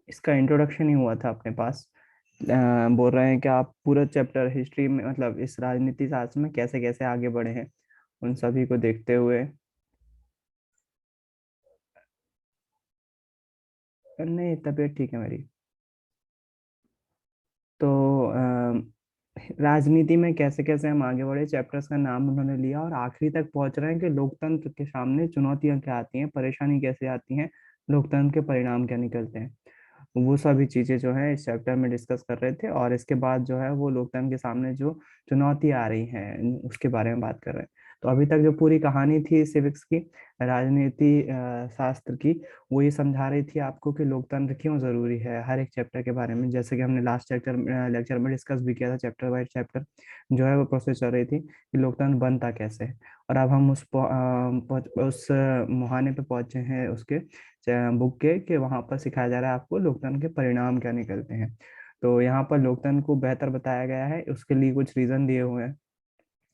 इसका इंट्रोडक्शन ही हुआ था अपने पास। बोल रहे हैं कि आप पूरा चैप्टर हिस्ट्री में, मतलब इस राजनीति शास्त्र में कैसे कैसे आगे बढ़े हैं, उन सभी को देखते हुए। नहीं, तबीयत ठीक है मेरी। तो राजनीति में कैसे कैसे हम आगे बढ़े, चैप्टर्स का नाम उन्होंने लिया और आखिरी तक पहुंच रहे हैं कि लोकतंत्र के सामने चुनौतियां क्या आती हैं, परेशानी कैसे आती हैं, लोकतंत्र के परिणाम क्या निकलते हैं। वो सभी चीजें जो है इस चैप्टर में डिस्कस कर रहे थे, और इसके बाद जो है वो लोकतंत्र के सामने जो चुनौती आ रही हैं उसके बारे में बात कर रहे हैं। तो अभी तक जो पूरी कहानी थी सिविक्स की, राजनीति शास्त्र की, वो ये समझा रही थी आपको कि लोकतंत्र क्यों जरूरी है, हर एक चैप्टर के बारे में, जैसे कि हमने लास्ट चैप्टर लेक्चर में डिस्कस भी किया था, चैप्टर वाइज चैप्टर जो है वो प्रोसेस चल रही थी कि लोकतंत्र बनता कैसे है। और अब हम उस मुहाने पे पहुंचे हैं उसके बुक के, कि वहां पर सिखाया जा रहा है आपको लोकतंत्र के परिणाम क्या निकलते हैं। तो यहाँ पर लोकतंत्र को बेहतर बताया गया है, उसके लिए कुछ रीजन दिए हुए हैं।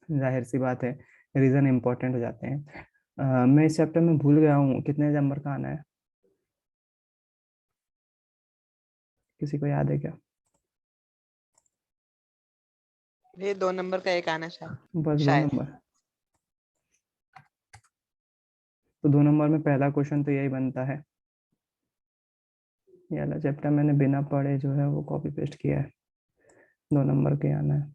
जाहिर सी बात है, रीजन इंपॉर्टेंट हो जाते हैं। मैं इस चैप्टर में भूल गया हूँ कितने नंबर का आना है, किसी को याद है क्या? ये 2 नंबर का एक आना शायद। बस दो शायद। नंबर। तो 2 नंबर में पहला क्वेश्चन तो यही बनता है। ये वाला चैप्टर मैंने बिना पढ़े जो है वो कॉपी पेस्ट किया है। 2 नंबर के आना है।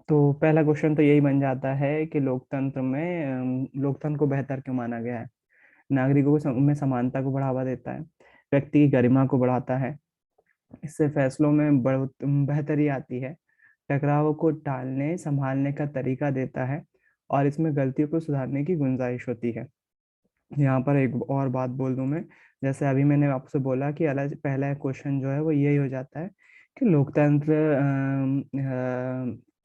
तो पहला क्वेश्चन तो यही बन जाता है कि लोकतंत्र में लोकतंत्र को बेहतर क्यों माना गया है। नागरिकों को में समानता को बढ़ावा देता है, व्यक्ति की गरिमा को बढ़ाता है, इससे फैसलों में बेहतरी आती है, टकराव को टालने संभालने का तरीका देता है, और इसमें गलतियों को सुधारने की गुंजाइश होती है। यहाँ पर एक और बात बोल दूं मैं, जैसे अभी मैंने आपसे बोला कि अलग पहला क्वेश्चन जो है वो यही हो जाता है कि लोकतंत्र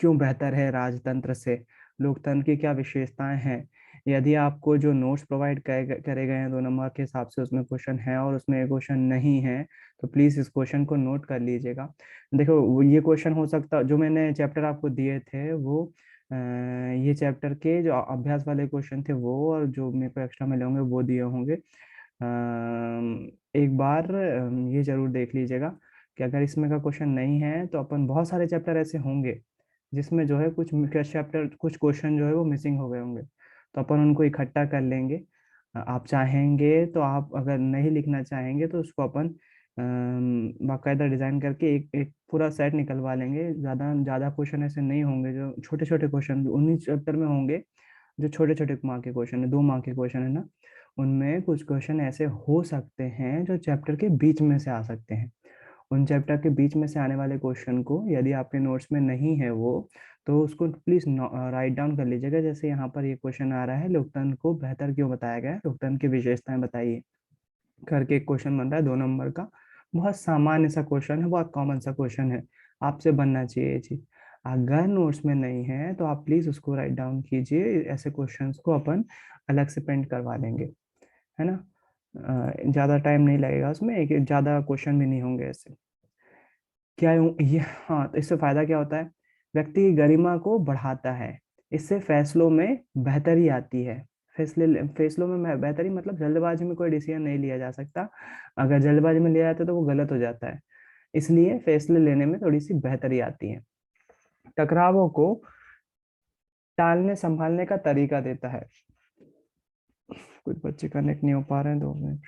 क्यों बेहतर है राजतंत्र से, लोकतंत्र की क्या विशेषताएं हैं। यदि आपको जो नोट्स प्रोवाइड करे गए हैं 2 नंबर के हिसाब से उसमें क्वेश्चन है और उसमें एक क्वेश्चन नहीं है, तो प्लीज इस क्वेश्चन को नोट कर लीजिएगा। देखो ये क्वेश्चन हो सकता, जो मैंने चैप्टर आपको दिए थे वो ये चैप्टर के जो अभ्यास वाले क्वेश्चन थे वो, और जो मेरे को एक्स्ट्रा मिले होंगे वो दिए होंगे। एक बार ये जरूर देख लीजिएगा कि अगर इसमें का क्वेश्चन नहीं है तो अपन, बहुत सारे चैप्टर ऐसे होंगे जिसमें जो है कुछ चैप्टर, कुछ क्वेश्चन जो है वो मिसिंग हो गए होंगे, तो अपन उनको इकट्ठा कर लेंगे। आप चाहेंगे तो, आप अगर नहीं लिखना चाहेंगे तो उसको अपन बाकायदा डिजाइन करके एक एक पूरा सेट निकलवा लेंगे। ज्यादा ज्यादा क्वेश्चन ऐसे नहीं होंगे, जो छोटे छोटे क्वेश्चन 19 चैप्टर में होंगे, जो छोटे छोटे मार्क के क्वेश्चन है, 2 मार्क के क्वेश्चन है ना, उनमें कुछ क्वेश्चन ऐसे हो सकते हैं जो चैप्टर के बीच में से आ सकते हैं। उन चैप्टर के बीच में से आने वाले क्वेश्चन को यदि आपके नोट्स में नहीं है वो, तो उसको प्लीज राइट डाउन कर लीजिएगा। जैसे यहाँ पर ये क्वेश्चन आ रहा है, लोकतंत्र को बेहतर क्यों बताया गया है, लोकतंत्र की विशेषताएं बताइए, करके एक क्वेश्चन बन रहा है 2 नंबर का। बहुत सामान्य सा क्वेश्चन है, बहुत कॉमन सा क्वेश्चन है, आपसे बनना चाहिए ये चीज। अगर नोट्स में नहीं है तो आप प्लीज उसको राइट डाउन कीजिए, ऐसे क्वेश्चंस को अपन अलग से प्रिंट करवा लेंगे, है ना। ज्यादा टाइम नहीं लगेगा उसमें, एक ज्यादा क्वेश्चन भी नहीं होंगे ऐसे। क्या ये, हाँ, तो इससे फायदा क्या होता है, व्यक्ति की गरिमा को बढ़ाता है, इससे फैसलों में बेहतरी आती है। फैसलों में बेहतरी मतलब जल्दबाजी में कोई डिसीजन नहीं लिया जा सकता, अगर जल्दबाजी में लिया जाता है तो वो गलत हो जाता है, इसलिए फैसले लेने में थोड़ी सी बेहतरी आती है। टकरावों को टालने संभालने का तरीका देता है। कुछ बच्चे कनेक्ट नहीं हो पा रहे हैं, 2 मिनट।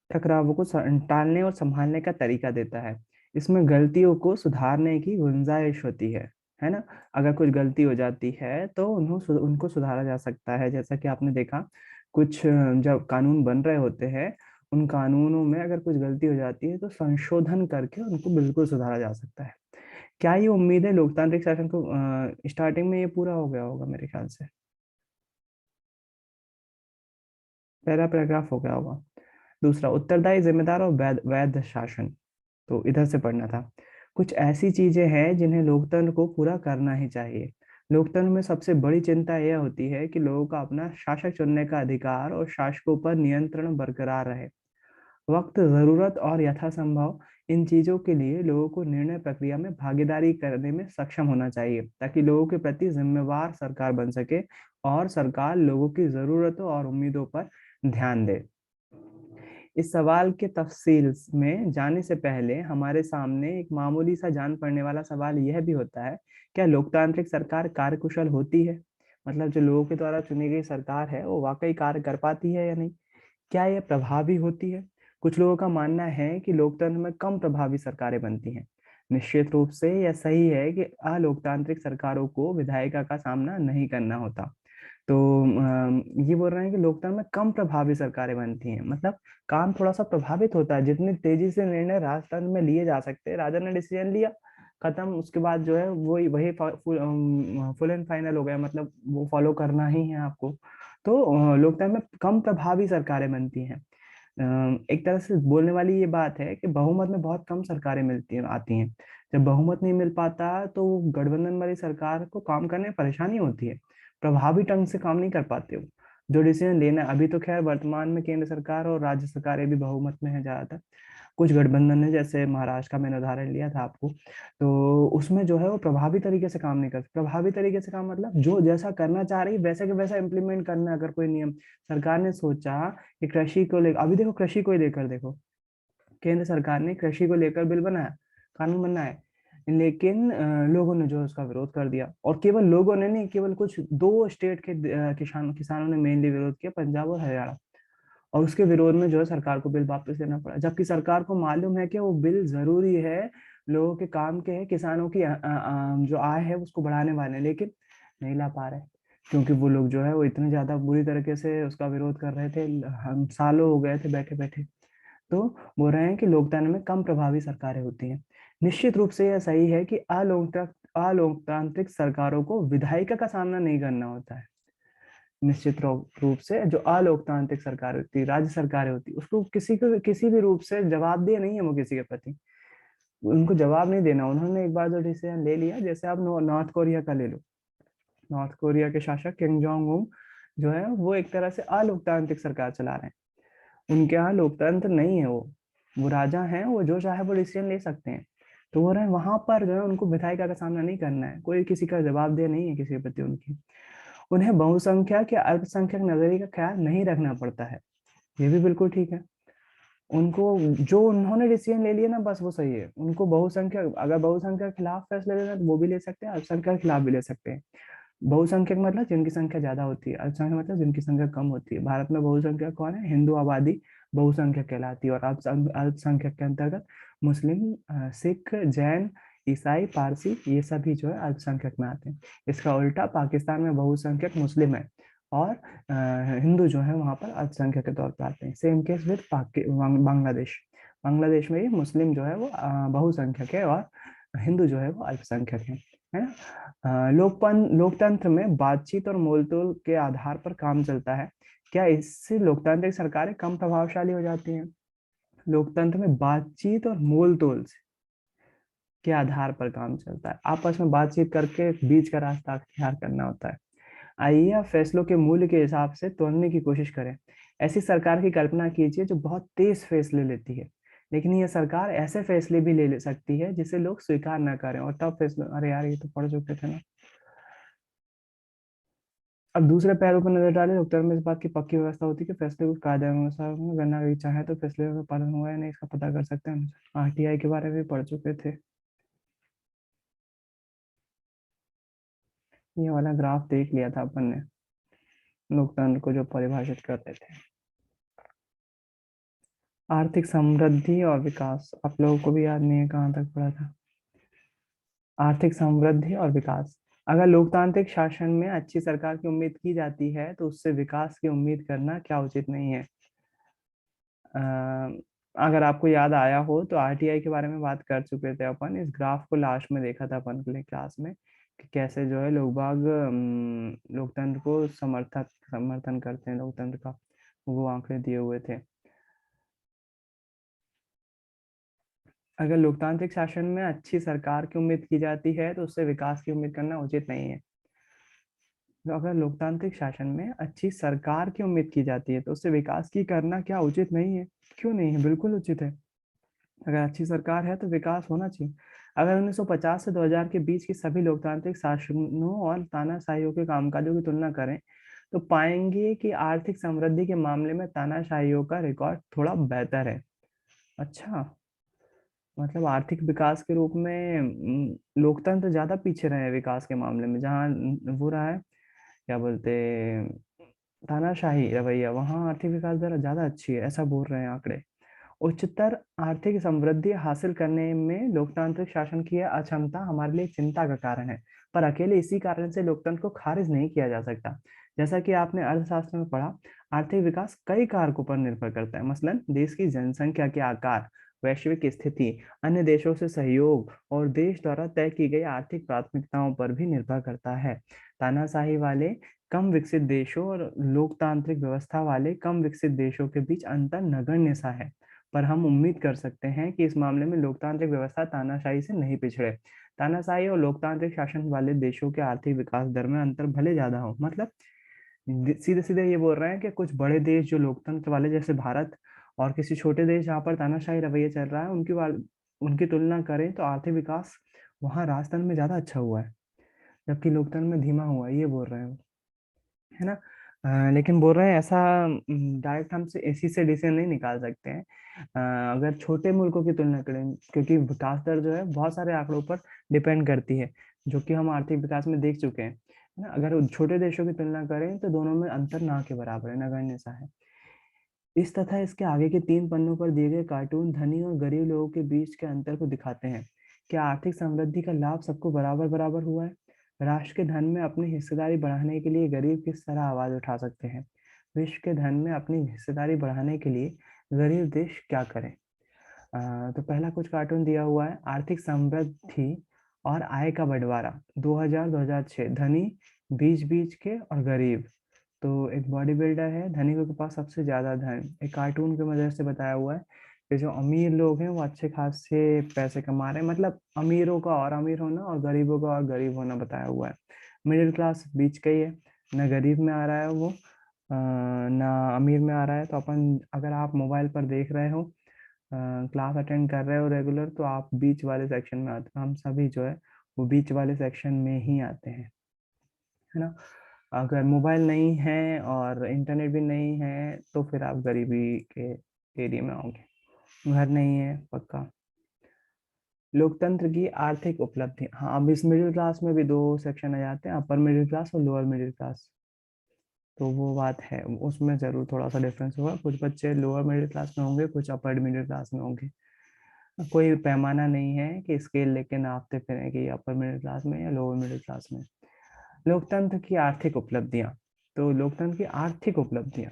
टकरावों को टालने और संभालने का तरीका देता है, इसमें गलतियों को सुधारने की गुंजाइश होती है ना। अगर कुछ गलती हो जाती है तो उनको सुधारा जा सकता है। जैसा कि आपने देखा, कुछ जब कानून बन रहे होते हैं, उन कानूनों में अगर कुछ गलती हो जाती है तो संशोधन करके उनको बिल्कुल सुधारा जा सकता है। क्या ये उम्मीद है लोकतांत्रिक शासन को स्टार्टिंग में ये पूरा हो गया होगा मेरे ख्याल से, पहला पैराग्राफ हो गया होगा। दूसरा, उत्तरदायी, जिम्मेदार और वैध वैध शासन, तो इधर से पढ़ना था। कुछ ऐसी चीजें हैं जिन्हें लोकतंत्र को पूरा करना ही चाहिए। लोकतंत्र में सबसे बड़ी चिंता यह होती है कि लोगों का अपना शासक चुनने का अधिकार और शासकों पर नियंत्रण बरकरार रहे। वक्त, जरूरत और यथासंभव इन चीजों के लिए लोगों को निर्णय प्रक्रिया में भागीदारी करने में सक्षम होना चाहिए, ताकि लोगों के प्रति जिम्मेवार सरकार बन सके और सरकार लोगों की जरूरतों और उम्मीदों पर ध्यान दे। इस सवाल के तफसील में जाने से पहले हमारे सामने एक मामूली सा जान पड़ने वाला सवाल यह भी होता है, क्या लोकतांत्रिक सरकार कार्यकुशल होती है? मतलब जो लोगों के द्वारा चुनी गई सरकार है वो वाकई कार्य कर पाती है या नहीं? क्या यह प्रभावी होती है? कुछ लोगों का मानना है कि लोकतंत्र में कम प्रभावी सरकारें बनती हैं। निश्चित रूप से यह सही है कि अलोकतांत्रिक सरकारों को विधायिका का सामना नहीं करना होता। तो ये बोल रहे हैं कि लोकतंत्र में कम प्रभावी सरकारें बनती हैं, मतलब काम थोड़ा सा प्रभावित होता है। जितनी तेजी से निर्णय राजतंत्र में लिए जा सकते हैं, राजा ने डिसीजन लिया, खत्म, उसके बाद जो है वही वही फुल एंड फाइनल हो गया, मतलब वो फॉलो करना ही है आपको। तो लोकतंत्र में कम प्रभावी सरकारें बनती हैं। एक तरह से बोलने वाली ये बात है कि बहुमत में बहुत कम सरकारें मिलती हैं, आती हैं। जब बहुमत नहीं मिल पाता तो गठबंधन वाली सरकार को काम करने में परेशानी होती है, प्रभावी ढंग से काम नहीं कर पाते वो। जो डिसीजन लेना है, अभी तो खैर वर्तमान में केंद्र सरकार और राज्य सरकारें भी बहुमत में है ज्यादातर। कुछ गठबंधन है, जैसे महाराष्ट्र का मैंने उदाहरण लिया था आपको, तो उसमें जो है वो प्रभावी तरीके से काम नहीं कर, प्रभावी तरीके से काम मतलब जो जैसा करना चाह रही वैसे के वैसा इम्प्लीमेंट करना है। अगर कोई नियम सरकार ने सोचा कि कृषि को लेकर, अभी देखो कृषि को ही लेकर देखो, केंद्र सरकार ने कृषि को लेकर बिल बनाया, कानून बना है, लेकिन लोगों ने जो है उसका विरोध कर दिया। और केवल लोगों ने नहीं, केवल कुछ दो स्टेट के किसानों ने मेनली विरोध किया, पंजाब और हरियाणा। और उसके विरोध में जो है सरकार को बिल वापस लेना पड़ा, जबकि सरकार को मालूम है कि वो बिल जरूरी है, लोगों के काम के है, किसानों की जो आय है उसको बढ़ाने वाले हैं, लेकिन नहीं ला पा रहे, क्योंकि वो लोग जो है वो इतने ज्यादा बुरी तरीके से उसका विरोध कर रहे थे। हम सालों हो गए थे बैठे बैठे। तो बोल रहे हैं कि लोकतंत्र में कम प्रभावी सरकारें होती हैं। निश्चित रूप से यह सही है कि अलोकतांत्रिक सरकारों को विधायिका का सामना नहीं करना होता है। निश्चित रूप से जो अलोकतांत्रिक सरकार होती है, राज्य सरकारें होती है, उसको किसी को किसी भी रूप से जवाबदेह नहीं है वो किसी के प्रति, उनको जवाब नहीं देना। उन्होंने एक बार जो डिसीजन ले लिया, जैसे आप नॉर्थ कोरिया का ले लो, नॉर्थ कोरिया के शासक किम जोंग उन जो है वो एक तरह से अलोकतांत्रिक सरकार चला रहे हैं। उनके यहाँ लोकतंत्र नहीं है, वो राजा हैं, वो जो चाहे वो डिसीजन ले सकते हैं। तो वो रहे वहां पर जो है उनको विधायिका का सामना नहीं करना है, कोई किसी का जवाबदेह नहीं है किसी के प्रति उनकी। उन्हें बहुसंख्यक या अल्पसंख्यक नजरिए का ख्याल नहीं रखना पड़ता है, ये भी बिल्कुल ठीक है। उनको जो उन्होंने डिसीजन ले लिया ना, बस वो सही है। उनको बहुसंख्यक, अगर बहुसंख्यक के खिलाफ फैसले लेना तो वो भी ले सकते हैं, अल्पसंख्यक के खिलाफ भी ले सकते हैं। बहुसंख्यक मतलब जिनकी संख्या ज्यादा होती है, अल्पसंख्यक मतलब जिनकी संख्या कम होती है। भारत में बहुसंख्यक कौन है? हिंदू आबादी बहुसंख्यक कहलाती है। और अल्पसंख्यक के अंतर्गत मुस्लिम, सिख, जैन, ईसाई, पारसी, ये सभी जो है अल्पसंख्यक में आते हैं। इसका उल्टा पाकिस्तान में बहुसंख्यक मुस्लिम है, और हिंदू जो है वहां पर अल्पसंख्यक के तौर पर आते हैं। Same case with Bangladesh. Bangladesh में ये मुस्लिम जो है वो बहुसंख्यक है, और हिंदू जो है वो अल्पसंख्यक है ना। लोकतंत्र में बातचीत और मोलतोल के आधार पर काम चलता है। क्या इससे लोकतांत्रिक सरकारें कम प्रभावशाली हो जाती हैं? लोकतंत्र में बातचीत और मोलतोल के आधार पर काम चलता है, आपस में बातचीत करके बीच का रास्ता अख्तियार करना होता है। आइए आप फैसलों के मूल्य के हिसाब से तोलने की कोशिश करें। ऐसी सरकार की कल्पना कीजिए जो बहुत तेज फैसले लेती है, लेकिन यह सरकार ऐसे फैसले भी ले सकती है जिसे लोग स्वीकार ना करें, और तब फैसले, अरे यार ये तो पढ़ चुके थे ना। अब दूसरे पहलू पर नजर डालें। लोकतंत्र में इस बात की पक्की व्यवस्था होती है कि फैसले को कायदे अनुसार करना भी चाहे तो फैसले का पालन हुआ है नहीं, इसका पता कर सकते हैं। आरटीआई के बारे में पढ़ चुके थे। ये वाला ग्राफ देख लिया था अपन ने, लोकतंत्र को जो परिभाषित करते थे। आर्थिक समृद्धि और विकास, आप लोगों को भी याद नहीं है कहाँ तक पढ़ा था। आर्थिक समृद्धि और विकास, अगर लोकतांत्रिक शासन में अच्छी सरकार की उम्मीद की जाती है तो उससे विकास की उम्मीद करना क्या उचित नहीं है? अगर आपको याद आया हो तो आरटीआई के बारे में बात कर चुके थे अपन। इस ग्राफ को लास्ट में देखा था अपन ने क्लास में, कि कैसे जो है लोग बाग लोकतंत्र को समर्थन करते हैं लोकतंत्र का, वो आंकड़े दिए हुए थे। अगर लोकतांत्रिक शासन में अच्छी सरकार की उम्मीद की जाती है तो उससे विकास की उम्मीद करना उचित नहीं है। तो अगर लोकतांत्रिक शासन में अच्छी सरकार की उम्मीद की जाती है तो उससे विकास की करना क्या उचित नहीं है? क्यों नहीं है, बिल्कुल उचित है। अगर अच्छी सरकार है तो विकास होना चाहिए। अगर 1950 से 2000 के बीच की सभी लोकतांत्रिक शासनों और तानाशाहियों के कामकाजों की तुलना करें तो पाएंगे कि आर्थिक समृद्धि के मामले में तानाशाहियों का रिकॉर्ड थोड़ा बेहतर है। अच्छा, मतलब आर्थिक विकास के रूप में लोकतंत्र ज्यादा पीछे रहे हैं विकास के मामले में, जहाँ वो रहा है क्या बोलते तानाशाही रवैया, वहाँ आर्थिक विकास दर ज्यादा अच्छी है, ऐसा बोल रहे हैं आंकड़े। उच्चतर आर्थिक समृद्धि हासिल करने में लोकतांत्रिक शासन की यह अक्षमता हमारे लिए चिंता का कारण है, पर अकेले इसी कारण से लोकतंत्र को खारिज नहीं किया जा सकता। जैसा कि आपने अर्थशास्त्र में पढ़ा, आर्थिक विकास कई कारकों पर निर्भर करता है, मसलन देश की जनसंख्या के आकार, वैश्विक स्थिति, अन्य देशों से सहयोग और देश द्वारा तय की गई आर्थिक प्राथमिकताओं पर भी निर्भर करता है। तानाशाही वाले कम विकसित देशों और लोकतांत्रिक व्यवस्था वाले कम विकसित देशों के बीच अंतर नगण्य सा है, पर हम उम्मीद कर सकते हैं कि इस मामले में लोकतांत्रिक व्यवस्था तानाशाही से नहीं पिछड़े। तानाशाही और लोकतांत्रिक शासन वाले देशों के आर्थिक विकास दर में अंतर भले ज्यादा हो, मतलब सीधे सीधे ये बोल रहे हैं कि कुछ बड़े देश जो लोकतंत्र वाले जैसे भारत और किसी छोटे देश जहाँ पर तानाशाही रवैया चल रहा है उनकी तुलना करें तो आर्थिक विकास वहाँ राजतंत्र में ज्यादा अच्छा हुआ है, जबकि लोकतंत्र में धीमा हुआ है, ये बोल रहे हैं, है ना। लेकिन बोल रहे हैं ऐसा डायरेक्ट हमसे इसी से डिसीजन नहीं निकाल सकते हैं। अगर छोटे मुल्कों की तुलना करें, क्योंकि विकास दर जो है बहुत सारे आंकड़ों पर डिपेंड करती है, जो कि हम आर्थिक विकास में देख चुके हैं, है ना। अगर छोटे देशों की तुलना करें तो दोनों में अंतर ना के बराबर है, नगण्य सा है। इस तथा इसके आगे के 3 पन्नों पर दिए गए कार्टून धनी और गरीब लोगों के बीच के अंतर को दिखाते हैं। क्या आर्थिक समृद्धि का लाभ सबको बराबर बराबर हुआ है? राष्ट्र के धन में अपनी हिस्सेदारी बढ़ाने के लिए गरीब किस तरह आवाज उठा सकते हैं? विश्व के धन में अपनी हिस्सेदारी बढ़ाने के लिए गरीब देश क्या करें? तो पहला कुछ कार्टून दिया हुआ है, आर्थिक समृद्धि और आय का बंटवारा 2000-2006, धनी, बीच बीच के और गरीब। तो एक बॉडी बिल्डर है, धनिकों के पास सबसे ज्यादा धन, एक कार्टून की मदद से बताया हुआ है कि जो अमीर लोग हैं वो अच्छे खासे पैसे कमा रहे हैं, मतलब अमीरों का और अमीर होना और गरीबों का और गरीब होना बताया हुआ है। मिडिल क्लास बीच का ही है, ना गरीब में आ रहा है वो ना अमीर में आ रहा है। तो अपन अगर आप मोबाइल पर देख रहे हो, क्लास अटेंड कर रहे हो रेगुलर, तो आप बीच वाले सेक्शन में आते हो, हम सभी जो है वो बीच वाले सेक्शन में ही आते हैं, है ना। अगर मोबाइल नहीं है और इंटरनेट भी नहीं है तो फिर आप गरीबी के एरिया में आओगे। घर नहीं है पक्का। लोकतंत्र की आर्थिक उपलब्धि, हाँ, अब इस मिडिल क्लास में भी 2 सेक्शन आ जाते हैं, अपर मिडिल क्लास और लोअर मिडिल क्लास। तो वो बात है, उसमें जरूर थोड़ा सा डिफरेंस होगा, कुछ बच्चे लोअर मिडिल क्लास में होंगे, कुछ अपर मिडिल क्लास में होंगे। कोई पैमाना नहीं है कि स्केल लेके नापते फिरें कि अपर मिडिल क्लास में या लोअर मिडिल क्लास में। लोकतंत्र की आर्थिक उपलब्धियां, तो लोकतंत्र की आर्थिक उपलब्धियां,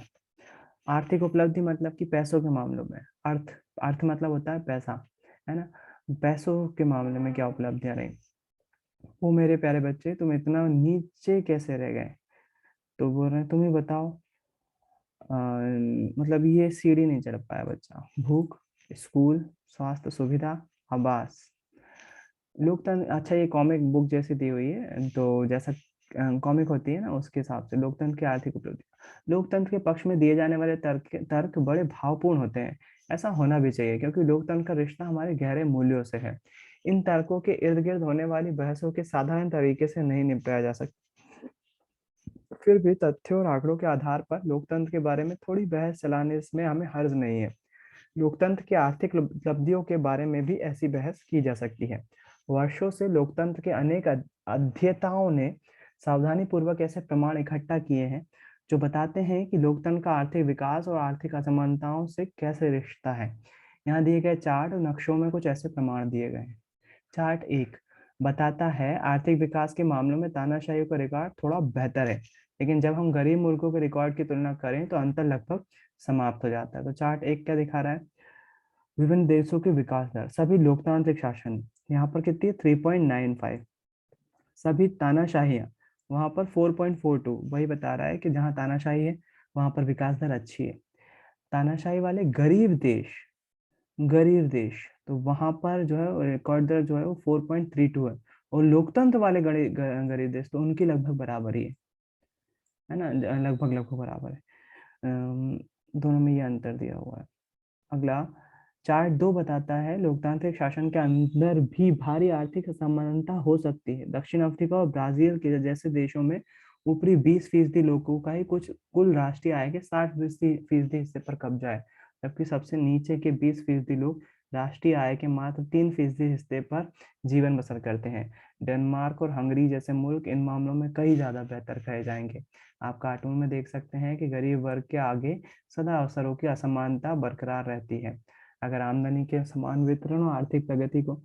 आर्थिक उपलब्धि मतलब कि पैसों के मामलों में, अर्थ, अर्थ मतलब होता है पैसा, है ना। पैसों के मामले में क्या उपलब्धियां रही? वो मेरे प्यारे बच्चे तुम इतना नीचे कैसे रह गए? तो बोल रहे हैं तुम ही बताओ। मतलब ये सीढ़ी नहीं चढ़ पाया बच्चा, भूख, स्कूल, स्वास्थ्य सुविधा, आवास। लोकतंत्र, अच्छा ये कॉमिक बुक जैसी दी हुई है, तो जैसा कॉमिक होती है ना उसके हिसाब से लोकतंत्र की आर्थिक उपलब्धि। लोकतंत्र के पक्ष में दिए जाने वाले तर्क तर्क बड़े भावपूर्ण होते हैं, ऐसा होना भी चाहिए क्योंकि लोकतंत्र का रिश्ता हमारे गहरे मूल्यों से है। इन तर्कों के इर्द गिर्द होने वाली बहसों के साधारण तरीके से नहीं निपटाया जा सकता, फिर भी तथ्यों और आंकड़ों के आधार पर लोकतंत्र के बारे में थोड़ी बहस चलाने इसमें हमें हर्ज नहीं है। लोकतंत्र की आर्थिक उपलब्धियों के बारे में भी ऐसी बहस की जा सकती है। वर्षों से लोकतंत्र के अनेक अध्येताओं ने सावधानी पूर्वक ऐसे प्रमाण इकट्ठा किए हैं जो बताते हैं कि लोकतंत्र का आर्थिक विकास और आर्थिक असमानताओं से कैसे रिश्ता है। यहाँ दिए गए चार्ट और नक्शों में कुछ ऐसे प्रमाण दिए गए हैं। चार्ट 1 बताता है आर्थिक विकास के मामलों में तानाशाही का रिकॉर्ड थोड़ा बेहतर है, लेकिन जब हम गरीब मुल्कों के रिकॉर्ड की तुलना करें तो अंतर लगभग समाप्त हो जाता है। तो चार्ट 1 क्या दिखा रहा है? विभिन्न देशों के विकास दर, सभी लोकतांत्रिक शासन यहाँ पर कितनी है? 3.95। सभी तानाशाही वहां पर 4.42, वही बता रहा है कि जहाँ तानाशाही है वहां पर विकास दर अच्छी है। तानाशाही वाले गरीब देश तो वहां पर जो है रिकॉर्ड दर जो है वो 4.32 है, और लोकतंत्र वाले गरीब देश तो उनकी लगभग बराबर ही है ना, लगभग लगभग बराबर है। दोनों में ये अंतर दिया हुआ है। अगला चार्ट 2 बताता है लोकतांत्रिक शासन के अंदर भी भारी आर्थिक असमानता हो सकती है। दक्षिण अफ्रीका और ब्राजील के जैसे देशों में ऊपरी 20% लोगों का ही कुछ कुल राष्ट्रीय आय के 60% हिस्से पर कब्जा है, जबकि सबसे नीचे के 20% लोग राष्ट्रीय आय के मात्र 3% हिस्से पर जीवन बसर करते हैं। डेनमार्क और हंगरी जैसे मुल्क इन मामलों में कई ज्यादा बेहतर कहे जाएंगे। आप कार्टून में देख सकते हैं कि गरीब वर्ग के आगे सदा अवसरों की असमानता बरकरार रहती है। अगर आमदनी के समान वितरण और आर्थिक प्रगति को,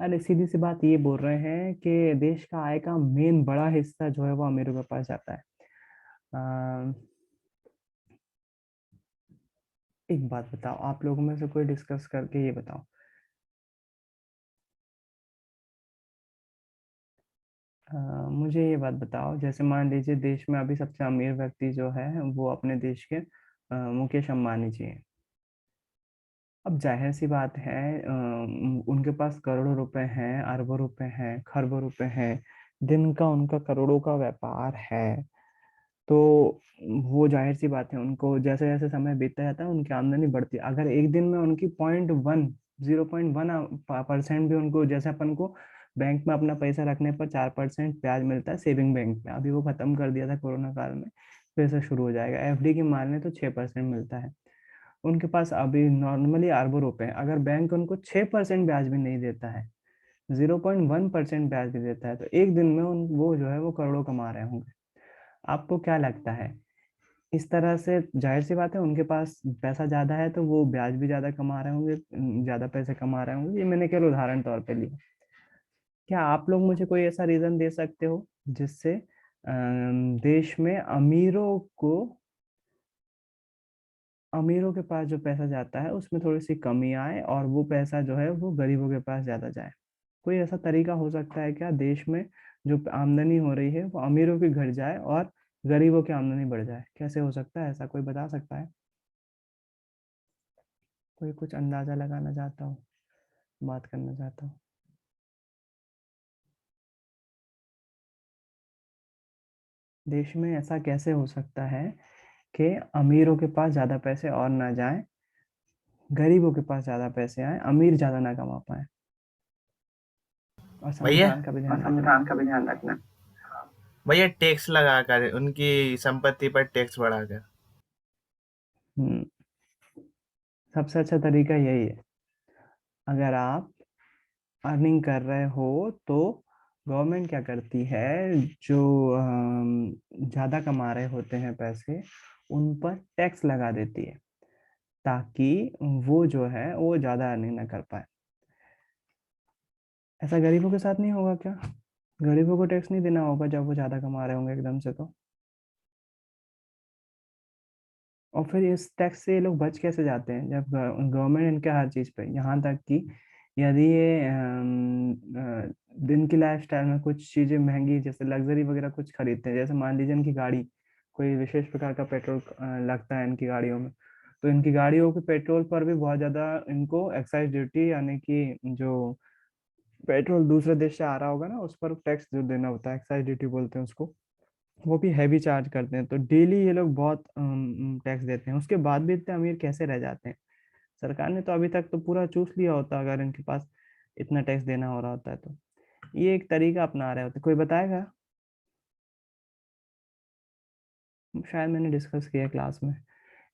अरे सीधी सी बात ये बोल रहे हैं कि देश का आय का मेन बड़ा हिस्सा जो है वो अमीरों के पास जाता है। एक बात बताओ, आप लोगों में से कोई डिस्कस करके ये बताओ, मुझे ये बात बताओ, जैसे मान लीजिए देश में अभी सबसे अमीर व्यक्ति जो है वो अपने देश के मुकेश अंबानी जी हैं। अब जाहिर सी बात है, उनके पास करोड़ों रुपए हैं, अरबों रुपए हैं, खरबों रुपए हैं, दिन का उनका करोड़ों का व्यापार है। तो वो जाहिर सी बात है, उनको जैसे जैसे समय बीतता जाता है उनकी आमदनी बढ़ती है। अगर एक दिन में उनकी 0.1% भी उनको, जैसे अपन को बैंक में अपना पैसा रखने पर 4% ब्याज मिलता है सेविंग बैंक में, अभी वो खत्म कर दिया था कोरोना काल में, फिर से शुरू हो जाएगा। एफडी की मान लें तो 6% मिलता है। उनके पास अभी नॉर्मली अरबों रुपए हैं, अगर बैंक उनको 6% ब्याज भी नहीं देता है, 0.1% ब्याज भी देता है, तो एक दिन में वो जो है वो करोड़ों कमा रहे होंगे। आपको क्या लगता है? इस तरह से जाहिर सी बात है उनके पास पैसा ज्यादा है तो वो ब्याज भी ज्यादा कमा रहे होंगे, ज्यादा पैसे कमा रहे होंगे। ये मैंने केवल उदाहरण तौर पे लिया। क्या आप लोग मुझे कोई ऐसा रीजन दे सकते हो जिससे देश में अमीरों के पास जो पैसा जाता है उसमें थोड़ी सी कमी आए और वो पैसा जो है वो गरीबों के पास ज्यादा जाए? कोई ऐसा तरीका हो सकता है क्या देश में जो आमदनी हो रही है वो अमीरों की घट जाए और गरीबों की आमदनी बढ़ जाए? कैसे हो सकता है ऐसा, कोई बता सकता है? कोई कुछ अंदाजा लगाना चाहता हूँ, बात करना चाहता हूँ। देश में ऐसा कैसे हो सकता है कि अमीरों के पास ज्यादा पैसे और ना जाए, गरीबों के पास ज्यादा पैसे आए, अमीर ज्यादा ना कमा पाए? और भैया संविधान का भी ध्यान रखना। संविधान का भी ध्यान रखना। भैया टैक्स लगाकर, उनकी संपत्ति पर टैक्स बढ़ाकर। हम्म, सबसे अच्छा तरीका यही है। अगर आप अर्निंग कर रहे हो तो गवर्नमेंट क्या करती है, जो ज्यादा कमा रहे होते हैं पैसे, उन पर टैक्स लगा देती है ताकि वो जो है वो ज्यादा अर्निंग ना कर पाए। ऐसा गरीबों के साथ नहीं होगा क्या? गरीबों को टैक्स नहीं देना होगा जब वो ज्यादा कमा रहे होंगे एकदम से तो? और फिर इस टैक्स से ये लोग बच कैसे जाते हैं जब गवर्नमेंट इनके हर चीज पे, यहाँ तक कि यदि ये दिन की लाइफस्टाइल में कुछ चीजें महंगी जैसे लग्जरी वगैरह कुछ खरीदते हैं, जैसे मान लीजिए इनकी गाड़ी, कोई विशेष प्रकार का पेट्रोल लगता है इनकी गाड़ियों में, तो इनकी गाड़ियों के पेट्रोल पर भी बहुत ज्यादा इनको एक्साइज ड्यूटी, यानी कि जो पेट्रोल दूसरे देश से आ रहा होगा ना उस पर टैक्स जो देना होता है, एक्साइज ड्यूटी बोलते हैं उसको, वो भी हैवी चार्ज करते हैं। तो डेली ये लोग बहुत टैक्स देते हैं, उसके बाद भी इतने अमीर कैसे रह जाते हैं? सरकार ने तो अभी तक तो पूरा चूस लिया होता अगर इनके पास इतना टैक्स देना हो रहा होता है तो। ये एक तरीका अपना रहे होते, कोई बताएगा? शायद मैंने डिस्कस किया क्लास में।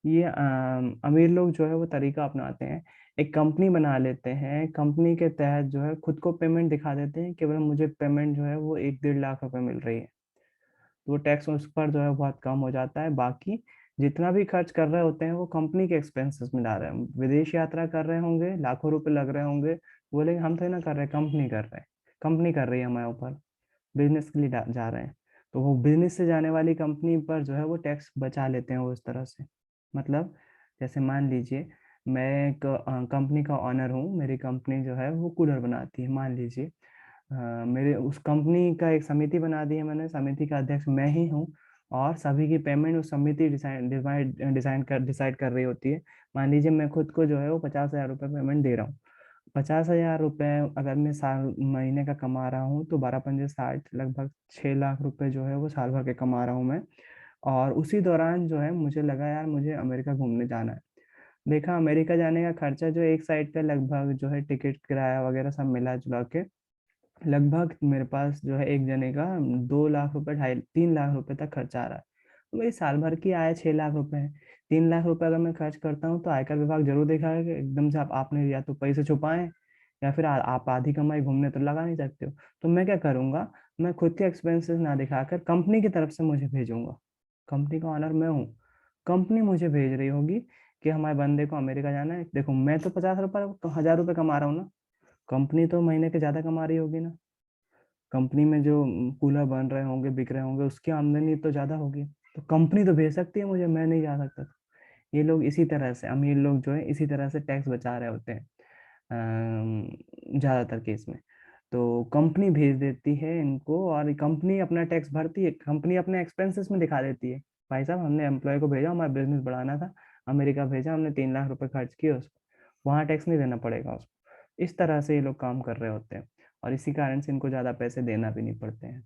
ये अमीर लोग जो है वो तरीका अपनाते हैं, एक कंपनी बना लेते हैं, कंपनी के तहत जो है खुद को पेमेंट दिखा देते हैं, केवल मुझे पेमेंट जो है वो 1-1.5 लाख रुपए मिल रही है, तो वो टैक्स उस पर जो है बहुत कम हो जाता है। बाकी जितना भी खर्च कर रहे होते हैं वो कंपनी के एक्सपेंसेस में डाल रहे हैं। विदेश यात्रा कर रहे होंगे, लाखों रुपए लग रहे होंगे, बोले हम तो ना कर रहे, कंपनी कर रहे हैं, कंपनी कर रही है हमारे ऊपर, बिजनेस के लिए जा रहे हैं, तो वो बिजनेस से जाने वाली कंपनी पर जो है वो टैक्स बचा लेते हैं वो इस तरह से। मतलब जैसे मान लीजिए मैं एक कंपनी का ऑनर हूँ, मेरी कंपनी जो है वो कूलर बनाती है मान लीजिए, मेरे उस कंपनी का एक समिति बना दी है मैंने, समिति का अध्यक्ष मैं ही हूँ, और सभी की पेमेंट उस समिति डिसाइड कर रही होती है। मान लीजिए मैं खुद को जो है वो 50,000 रुपये पेमेंट दे रहा हूँ। 50,000 रुपये अगर मैं साल महीने का कमा रहा हूँ तो 12 पंजे 60, लगभग 6 लाख रुपए जो है वो साल भर के कमा रहा हूँ मैं। और उसी दौरान जो है मुझे लगा यार मुझे अमेरिका घूमने जाना है, देखा, अमेरिका जाने का खर्चा जो एक साइड का लगभग जो है टिकट किराया वगैरह सब मिला जुला के लगभग मेरे पास जो है एक जने का 2 लाख रुपए 3 लाख रुपए तक खर्चा आ रहा है। तो मेरी साल भर की आय 6 लाख रुपए है। 3 लाख रुपए अगर मैं खर्च करता हूँ तो आयकर विभाग जरूर देखेगा कि एकदम से आपने या तो पैसे छुपाए या फिर आप आधी कमाई घूमने तो लगा नहीं सकते हो। तो मैं क्या करूंगा, मैं खुद के एक्सपेंसेस ना दिखाकर कंपनी की तरफ से मुझे भेजूंगा। कंपनी का ऑनर मैं हूँ, कंपनी मुझे भेज रही होगी कि हमारे बंदे को अमेरिका जाना है। देखो मैं तो 50 रुपए तो 1000 रुपए कमा रहा हूँ ना, कंपनी तो महीने के ज्यादा कमा रही होगी ना। कंपनी में जो कूलर बन रहे होंगे बिक रहे होंगे उसकी आमदनी तो ज्यादा होगी, तो कंपनी तो भेज सकती है मुझे, मैं नहीं जा सकता। ये लोग इसी तरह से, अमीर लोग जो है इसी तरह से टैक्स बचा रहे होते हैं ज्यादातर केस में। तो कंपनी भेज देती है इनको और कंपनी अपना टैक्स भरती है, कंपनी अपने एक्सपेंसेस में दिखा देती है, भाई साहब हमने एम्प्लॉय को भेजा, हमारा बिजनेस बढ़ाना था, अमेरिका भेजा हमने, 3 लाख रुपए खर्च किए उसको, वहां टैक्स नहीं देना पड़ेगा उसको। इस तरह से ये लोग काम कर रहे होते हैं और इसी कारण से इनको ज्यादा पैसे देना भी नहीं पड़ते हैं।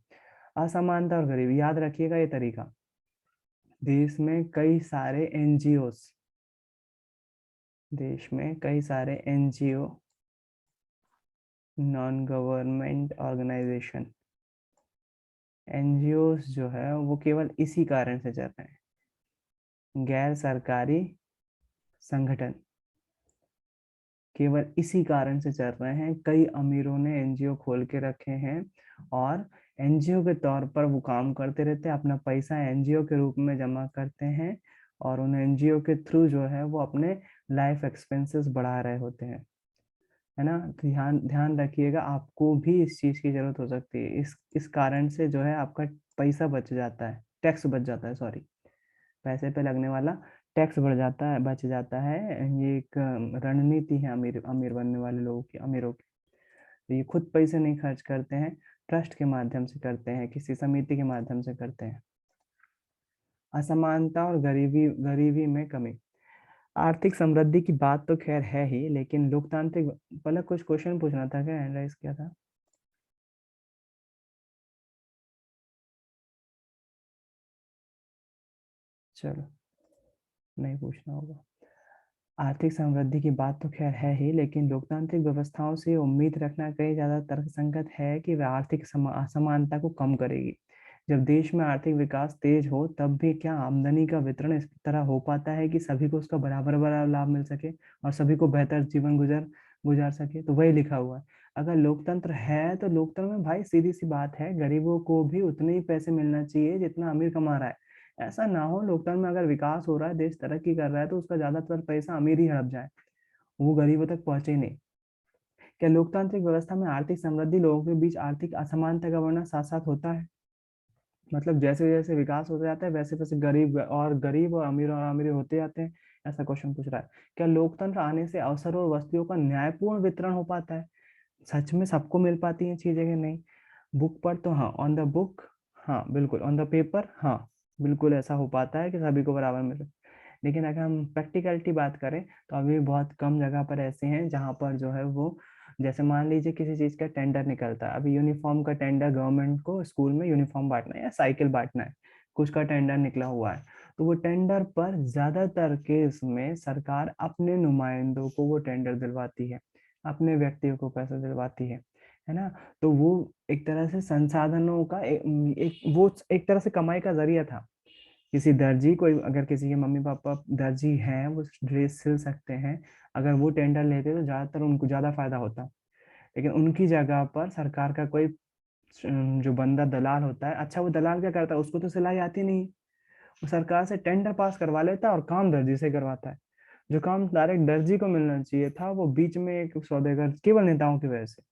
असमानता और गरीबी, याद रखिएगा ये तरीका। देश में कई सारे एनजीओस, देश में कई सारे NGO, non government organisation, NGOs जो है वो केवल इसी कारण से चल रहे हैं, गैर सरकारी संगठन केवल इसी कारण से चल रहे हैं। कई अमीरों ने एनजीओ खोल के रखे हैं और एनजीओ के तौर पर वो काम करते रहते हैं, अपना पैसा एनजीओ के रूप में जमा करते हैं और उन एनजीओ के थ्रू जो है वो अपने लाइफ एक्सपेंसेस बढ़ा रहे होते हैं, है ना। तो ध्यान ध्यान रखिएगा, आपको भी इस चीज की जरूरत हो सकती है। इस कारण से जो है आपका पैसा बच जाता है, टैक्स बच जाता है, सॉरी, पैसे पे लगने वाला टैक्स बढ़ जाता है, बच जाता है। ये एक रणनीति है अमीर अमीर बनने वाले लोगों की, अमीरों की। तो ये खुद पैसे नहीं खर्च करते हैं, ट्रस्ट के माध्यम से करते हैं, किसी समिति के माध्यम से करते हैं। असमानता और गरीबी गरीबी में कमी, आर्थिक समृद्धि की बात तो खैर है ही, लेकिन लोकतांत्रिक, पहले कुछ क्वेश्चन पूछना था क्या, एनालाइज किया था। चलो, नहीं पूछना होगा। आर्थिक समृद्धि की बात तो खैर है ही, लेकिन लोकतांत्रिक व्यवस्थाओं से उम्मीद रखना कहीं ज्यादा तर्कसंगत है कि वह आर्थिक असमानता को कम करेगी। जब देश में आर्थिक विकास तेज हो तब भी क्या आमदनी का वितरण इस तरह हो पाता है कि सभी को उसका बराबर बराबर लाभ मिल सके और सभी को बेहतर जीवन गुजर गुजार सके। तो वही लिखा हुआ है। अगर लोकतंत्र है तो लोकतंत्र में भाई सीधी सी बात है, गरीबों को भी उतने ही पैसे मिलना चाहिए जितना अमीर कमा रहा है। ऐसा ना हो लोकतंत्र में अगर विकास हो रहा है, देश तरक्की कर रहा है, तो उसका ज्यादातर पैसा अमीर ही हड़प जाए, वो गरीबों तक पहुंचे ही नहीं। क्या लोकतांत्रिक व्यवस्था में आर्थिक समृद्धि लोगों के बीच आर्थिक असमानता का वर्णन साथ साथ होता है? मतलब जैसे जैसे विकास होता जाता है वैसे वैसे गरीब और अमीर होते जाते हैं, ऐसा क्वेश्चन पूछ रहा है। क्या लोकतंत्र आने से अवसर और वस्तुओं का न्यायपूर्ण वितरण हो पाता है? सच में सबको मिल पाती हैं चीजें कि नहीं? बुक पर तो हाँ, ऑन द बुक हाँ बिल्कुल, ऑन द पेपर हाँ बिल्कुल ऐसा हो पाता है कि सभी को बराबर मिले। लेकिन अगर हम प्रैक्टिकलिटी बात करें तो अभी बहुत कम जगह पर ऐसे हैं जहाँ पर जो है वो, जैसे मान लीजिए किसी चीज का टेंडर निकलता है, अभी यूनिफॉर्म का टेंडर, गवर्नमेंट को स्कूल में यूनिफॉर्म बांटना है या साइकिल बांटना है, कुछ का टेंडर निकला हुआ है। तो वो टेंडर पर ज्यादातर केस में सरकार अपने नुमाइंदों को वो टेंडर दिलवाती है, अपने व्यक्तियों को पैसा दिलवाती है ना। तो वो एक तरह से संसाधनों का वो एक तरह से कमाई का जरिया था। किसी दर्जी, कोई अगर किसी के मम्मी पापा दर्जी हैं, वो ड्रेस सिल सकते हैं, अगर वो टेंडर लेते तो ज्यादातर उनको ज्यादा फायदा होता। लेकिन उनकी जगह पर सरकार का कोई जो बंदा दलाल होता है, अच्छा वो दलाल क्या करता है, उसको तो सिलाई आती नहीं, वो सरकार से टेंडर पास करवा लेता है और काम दर्जी से करवाता है। जो काम डायरेक्ट दर्जी को मिलना चाहिए था वो बीच में एक सौदेगर, केवल नेताओं की वजह से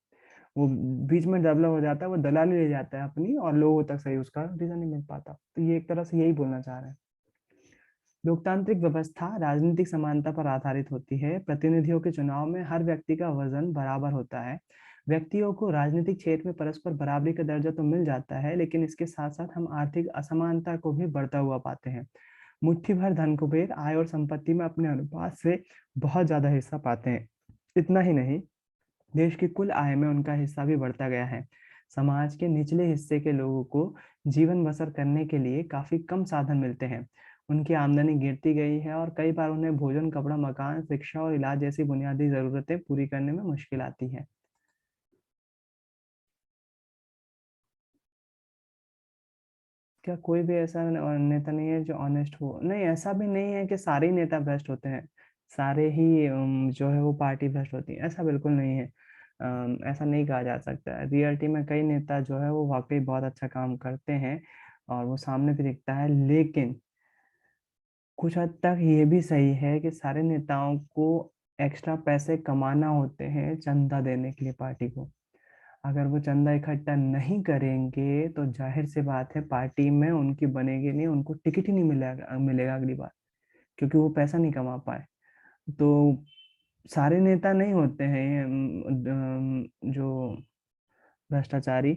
वो बीच में डेवलप हो जाता है, वो दलाली ले जाता है अपनी और लोगों तक सही उसका रीजन नहीं मिल पाता। तो ये एक तरह से यही बोलना चाह रहे हैं। लोकतांत्रिक व्यवस्था राजनीतिक समानता पर आधारित होती है। प्रतिनिधियों के चुनाव में हर व्यक्ति का वजन बराबर होता है। व्यक्तियों को राजनीतिक क्षेत्र में परस्पर बराबरी का दर्जा तो मिल जाता है, लेकिन इसके साथ साथ हम आर्थिक असमानता को भी बढ़ता हुआ पाते हैं। मुट्ठी भर धन कुबेर आय और संपत्ति में अपने अनुपात से बहुत ज्यादा हिस्सा पाते हैं। इतना ही नहीं, देश की कुल आय में उनका हिस्सा भी बढ़ता गया है। समाज के निचले हिस्से के लोगों को जीवन बसर करने के लिए काफी कम साधन मिलते हैं। उनकी आमदनी गिरती गई है और कई बार उन्हें भोजन, कपड़ा, मकान, शिक्षा और इलाज जैसी बुनियादी जरूरतें पूरी करने में मुश्किल आती है। क्या कोई भी ऐसा नेता नहीं है जो ऑनेस्ट हो? नहीं, ऐसा भी नहीं है कि सारे ही नेता भ्रष्ट होते हैं, सारे ही जो है वो पार्टी भ्रष्ट होती है, ऐसा बिल्कुल नहीं है। ऐसा नहीं कहा जा सकता है। रियलिटी में कई नेता जो है वो वाकई बहुत अच्छा काम करते हैं और वो सामने भी दिखता है, लेकिन कुछ हद तक ये भी सही है कि सारे नेताओं को एक्स्ट्रा पैसे कमाना होते हैं चंदा देने के लिए पार्टी को। अगर वो चंदा इकट्ठा नहीं करेंगे तो जाहिर सी बात है पार्टी में उनकी बनेगी नहीं, उनको टिकट ही नहीं मिलेगा मिलेगा अगली बार, क्योंकि वो पैसा नहीं कमा पाए। तो सारे नेता नहीं होते हैं जो भ्रष्टाचारी,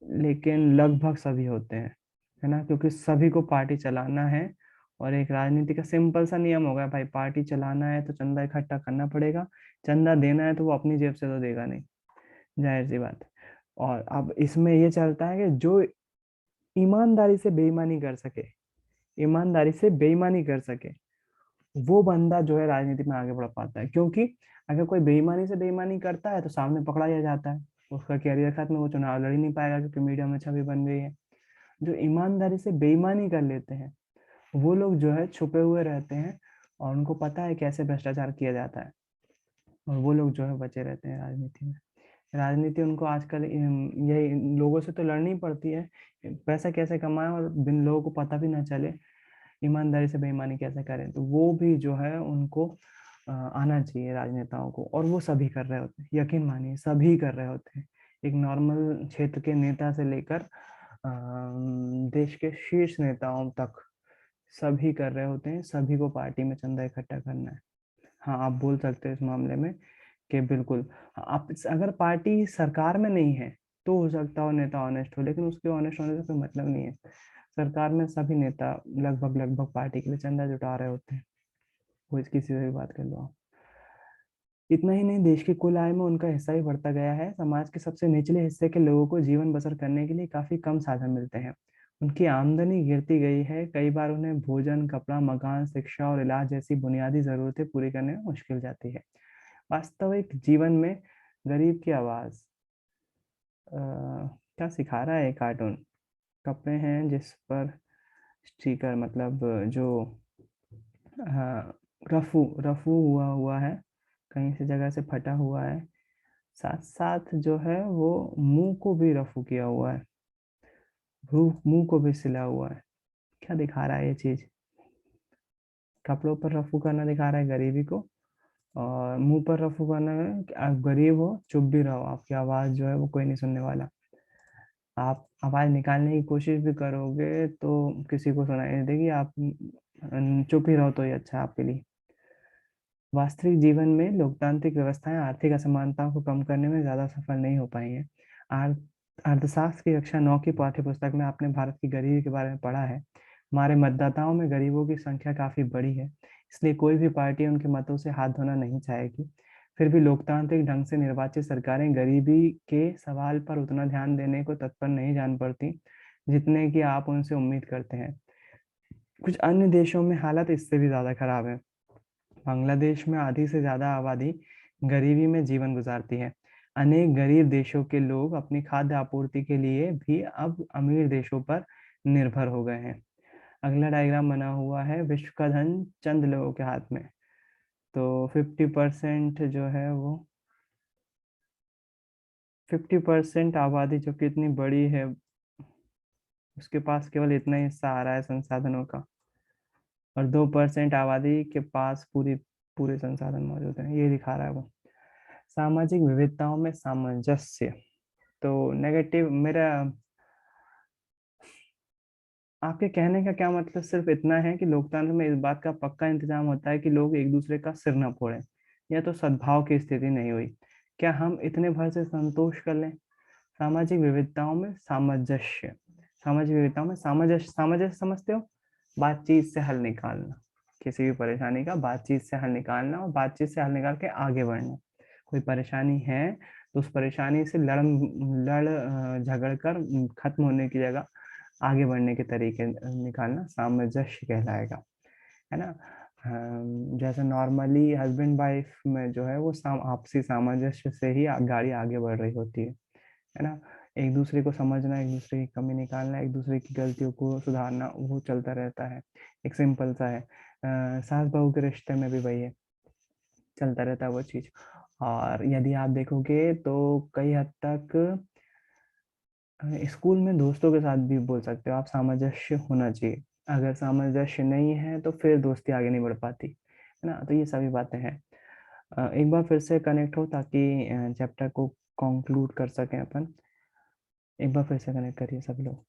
लेकिन लगभग सभी होते हैं, है ना, क्योंकि सभी को पार्टी चलाना है। और एक राजनीति का सिंपल सा नियम हो गया भाई, पार्टी चलाना है तो चंदा इकट्ठा करना पड़ेगा, चंदा देना है तो वो अपनी जेब से तो देगा नहीं, जाहिर सी बात है। और अब इसमें ये चलता है कि जो ईमानदारी से बेईमानी कर सके, ईमानदारी से बेईमानी कर सके, वो बंदा जो है राजनीति में आगे बढ़ पाता है। क्योंकि अगर कोई बेईमानी से बेईमानी करता है तो सामने पकड़ा ही जाता है, उसका कैरियर खत्म, वो चुनाव लड़ ही नहीं पाएगा क्योंकि मीडिया में छवि बन गई है। जो ईमानदारी से बेईमानी कर लेते हैं वो लोग जो है छुपे हुए रहते हैं और उनको पता है कैसे भ्रष्टाचार किया जाता है, और वो लोग जो है बचे रहते हैं राजनीति में। राजनीति उनको आजकल यही लोगों से तो लड़नी पड़ती है, पैसा कैसे कमाएं और बिन लोगों को पता भी ना चले, ईमानदारी से बेईमानी कैसे करें, तो वो भी जो है उनको आना चाहिए राजनेताओं को, और वो सभी कर रहे होते हैं, यकीन मानिए सभी कर रहे होते हैं। एक नॉर्मल क्षेत्र के नेता से लेकर देश के शीर्ष नेताओं तक सभी कर रहे होते हैं, सभी को पार्टी में चंदा इकट्ठा करना है। हाँ, आप बोल सकते हैं इस मामले में कि बिल्कुल, आप अगर पार्टी सरकार में नहीं है तो हो सकता हो नेता ऑनेस्ट हो, लेकिन उसके ऑनेस्ट होने से कोई मतलब नहीं है। सरकार में सभी नेता लगभग लगभग पार्टी के लिए चंदा जुटा रहे होते हैं, वो किसी से भी बात कर लो आप। इतना ही नहीं, देश की कुल आय में उनका हिस्सा भी बढ़ता गया है। समाज के सबसे निचले हिस्से के लोगों को जीवन बसर करने के लिए काफी कम साधन मिलते हैं, उनकी आमदनी गिरती गई है, कई बार उन्हें भोजन, कपड़ा, मकान, शिक्षा और इलाज जैसी बुनियादी जरूरतें पूरी करने में मुश्किल जाती है। वास्तविक जीवन में गरीब की आवाज क्या सिखा रहा है ये कार्टून? कपड़े हैं जिस पर स्टिकर, मतलब जो हाँ, रफू रफू हुआ हुआ है, कहीं से जगह से फटा हुआ है, साथ साथ जो है वो मुंह को भी रफू किया हुआ है, मुंह को भी सिला हुआ है। क्या दिखा रहा है ये चीज? कपड़ों पर रफू करना दिखा रहा है गरीबी को, और मुंह पर रफू करना है कि आप गरीब हो, चुप भी रहो, आपकी आवाज जो है वो कोई नहीं सुनने वाला। आप आवाज निकालने की कोशिश भी करोगे तो किसी को सुनाई नहीं देगी, आप चुप ही रहो तो ही अच्छा है आपके लिए। वास्तविक जीवन में लोकतांत्रिक व्यवस्थाएं आर्थिक असमानताओं को कम करने में ज्यादा सफल नहीं हो पाई हैं। अर्थशास्त्र की कक्षा 9 की पाठ्य पुस्तक में आपने भारत की गरीबी के बारे में पढ़ा है। हमारे मतदाताओं में गरीबों की संख्या काफी बड़ी है, इसलिए कोई भी पार्टी उनके मतों से हाथ धोना नहीं चाहेगी। फिर भी लोकतांत्रिक ढंग से निर्वाचित सरकारें गरीबी के सवाल पर उतना ध्यान देने को तत्पर नहीं जान पड़ती जितने कि आप उनसे उम्मीद करते हैं। कुछ अन्य देशों में हालत इससे भी ज्यादा खराब है। बांग्लादेश में आधी से ज्यादा आबादी गरीबी में जीवन गुजारती है। अनेक गरीब देशों के लोग अपनी खाद्य आपूर्ति के लिए भी अब अमीर देशों पर निर्भर हो गए हैं। अगला डायग्राम बना हुआ है, विश्व का धन चंद लोगों के हाथ में। तो 50% जो है वो 50% आबादी जो कि इतनी बड़ी है, उसके पास केवल इतना ही हिस्सा आ रहा है संसाधनों का, और 2% आबादी के पास पूरे संसाधन मौजूद हैं, ये दिखा रहा है वो। सामाजिक विविधताओं में सामंजस्य, तो नेगेटिव मेरा आपके कहने का क्या मतलब सिर्फ इतना है कि लोकतंत्र में इस बात का पक्का इंतजाम होता है कि लोग एक दूसरे का सिर न फोड़ें, या तो सद्भाव की स्थिति नहीं हुई? क्या हम इतने भर से संतोष कर लें? सामाजिक विविधताओं में सामंजस्य, सामाजिक विविधताओं में सामंजस्य, सामंजस्य समझते हो? बातचीत से हल निकालना, किसी भी परेशानी का बातचीत से हल निकालना, और बातचीत से हल निकाल के आगे बढ़ना। कोई परेशानी है तो उस परेशानी से लड़ झगड़ कर खत्म होने की जगह आगे बढ़ने के तरीके निकालना सामंजस्य कहलाएगा, है ना। जैसे नॉर्मली हस्बैंड वाइफ में जो है वो आपसी सामंजस्य से ही गाड़ी आगे बढ़ रही होती है ना। एक दूसरे को समझना, एक दूसरे की कमी निकालना, एक दूसरे की गलतियों को सुधारना, वो चलता रहता है। एक सिंपल सा है, सास बहू के रिश्ते में भी वही है, चलता रहता है वो चीज़। और यदि आप देखोगे तो कई हद तक स्कूल में दोस्तों के साथ भी बोल सकते हो आप, सामंजस्य होना चाहिए। अगर सामंजस्य नहीं है तो फिर दोस्ती आगे नहीं बढ़ पाती, है ना। तो ये सभी बातें हैं। एक बार फिर से कनेक्ट हो ताकि चैप्टर को कंक्लूड कर सकें अपन। एक बार फिर से कनेक्ट करिए सभी लोग।